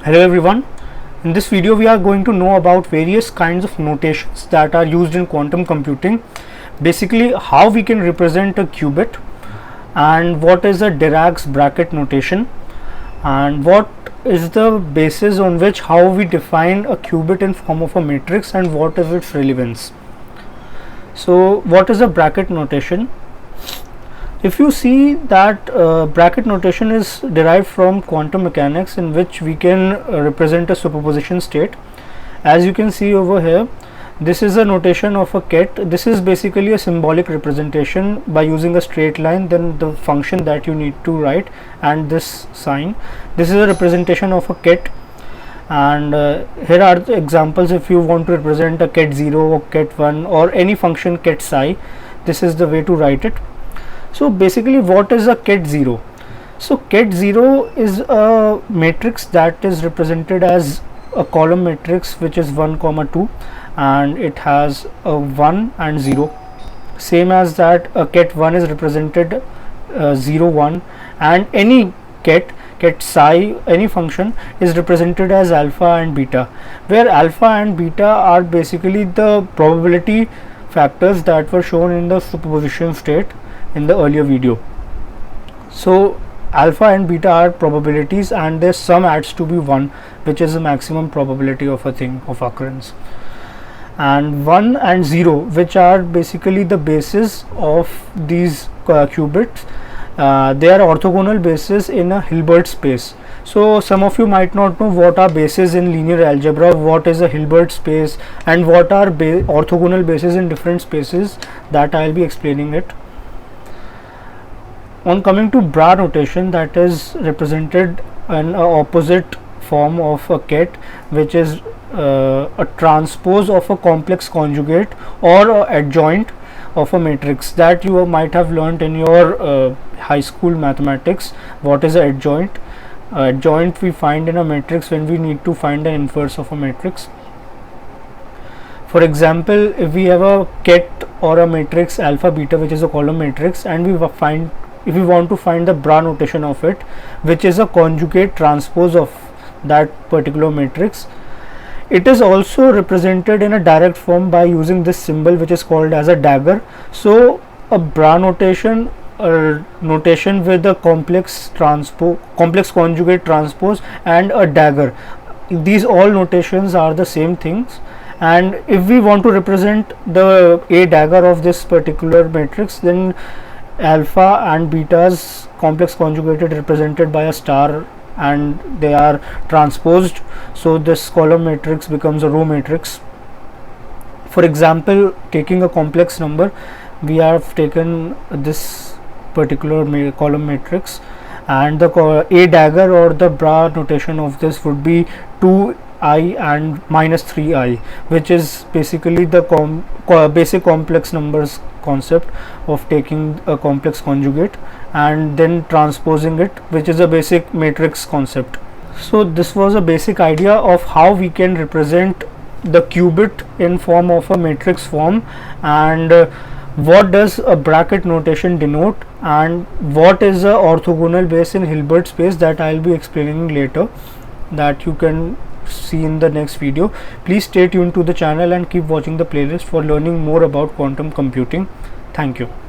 Hello everyone. In this video we are going to know about various kinds of notations that are used in quantum computing. Basically how we can represent a qubit and what is a Dirac's Bra-Ket notation and what is the basis on which how we define a qubit in form of a matrix and what is its relevance. So what is a Bra-Ket notation? If you see that Bra-Ket notation is derived from quantum mechanics, in which we can represent a superposition state. As you can see over here, this is a notation of a ket. This is basically a symbolic representation by using a straight line, then the function that you need to write and this sign. This is a representation of a ket, and here are the examples. If you want to represent a ket 0 or ket 1 or any function ket psi, this is the way to write it. So basically what is a ket 0? So ket 0 is a matrix that is represented as a column matrix which is 1 comma 2 and it has a 1 and 0. Same as that a ket 1 is represented 0 1, and any ket psi, any function is represented as alpha and beta, where alpha and beta are basically the probability factors that were shown in the superposition state in the earlier video. So alpha and beta are probabilities and their sum adds to be 1, which is the maximum probability of a thing of occurrence, and 1 and 0, which are basically the basis of these qubits. They are orthogonal bases in a Hilbert space. So some of you might not know what are bases in linear algebra, what is a Hilbert space, and what are orthogonal bases in different spaces. That I will be explaining it. On coming to Bra notation, that is represented in a opposite form of a ket, which is a transpose of a complex conjugate or a adjoint of a matrix, that you might have learnt in your high school mathematics. What is an adjoint? Adjoint we find in a matrix when we need to find the inverse of a matrix. For example, if we have a ket or a matrix alpha beta, which is a column matrix, and if we want to find the Bra notation of it, which is a conjugate transpose of that particular matrix, it is also represented in a direct form by using this symbol which is called as a dagger. So a Bra notation, notation with a complex conjugate transpose and a dagger, these all notations are the same things. And if we want to represent the a dagger of this particular matrix, then alpha and beta's complex conjugated represented by a star and they are transposed, so this column matrix becomes a row matrix. For example, taking a complex number, we have taken this particular column matrix, and the a dagger or the Bra notation of this would be 2i and minus 3i, which is basically the basic complex numbers concept of taking a complex conjugate and then transposing it, which is a basic matrix concept. So this was a basic idea of how we can represent the qubit in form of a matrix form, and what does a Bra-Ket notation denote, and what is a orthogonal base in Hilbert space, that I will be explaining later, that you can see in the next video. Please stay tuned to the channel and keep watching the playlist for learning more about quantum computing. Thank you.